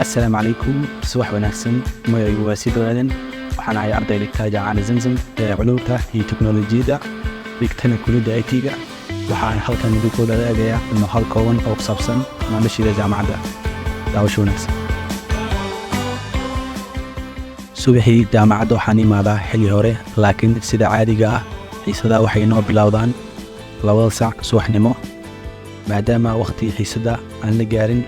السلام عليكم. صباح وناسن magacaygu waa Siid Walaaden waxaan ahay arday dhigta jaamacadda Zamzam ee culuumta iyo teknoolojiyadda dhigtana kulliyadda IT-ga waxaan halkan idinku wadaagayaa hal kooban oo ku saabsan nolosha jaamacadda. Daawasho wanaagsan. Subaxii jaamacadda waxaan imaadaa xilli hore laakiin sida caadiga ah xiisadaha waxay noo bilowdaan 2 saac subaxnimo maadaama waqti xiisada aan la gaarin.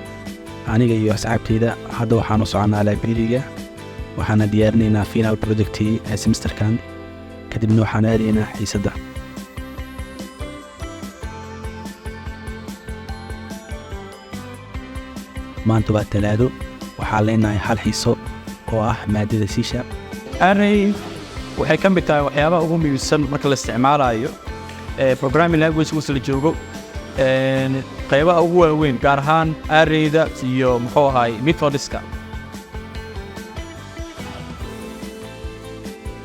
aniga iyo asxaabteyda hadda waxaan u soconaa library-ga waxaana diyaarinaynaa final project-ii ee semesterkan kadibna waxaan aadaynaa xiisada. maanta waa Talaado waxaan leenahay hal xiiso oo ah maadada C#. array waxay ka mid tahay waxyaabaha ugu muhiimsan marka la isticmaalayo programming language uu la joogo qaybaha ugu waaweyn gaar ahaan arrayda iyo muxuu ahay methodska.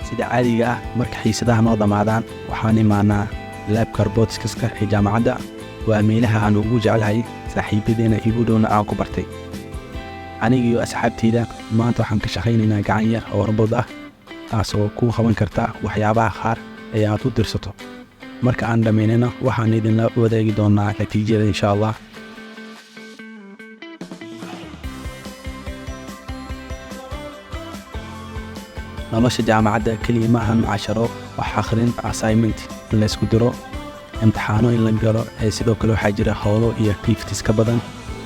sida caadiga ah marka xiisadaha noo dhamaadaan waxaan imaanaa labka robotics-ka ee jaamacadda. waa meelaha aan ugu jecelahay saaxiibadeena igu dhowna aan ku bartay. aniga iyo asxaabteyda maanta waxaan ka shaqaynaynaa gacan yar oo robot ah taasoo ku qaban karta waxyaabaha qaar ee aad u dirsato. marka aan dhamaynayna waxaan idinla wadaagi doonaa natiijada insha Allah. nolosha jaamacadda kaliya ma ahan casharo wax akhrin assignment la isku diro imtixaano in la galo sidoo kale waxaa jira hawlo iyo activities ka badan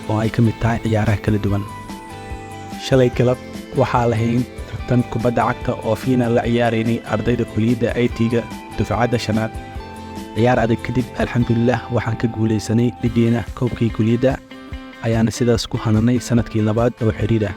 oo ay ka mid tahay ciyaaraha kala duwan. shalay galab waxaa lahayn tartan kubadda cagta oo final la ciyaaraynay ardayda kulliyadda IT-ga dufcadda 5aad. ciyaar adag kadib alxamdulillah waxaan ka guuleysanay dhigeena koobkii kulliyadda ayaana sidaas ku hananay sanadkii 2 oo xiriir ah.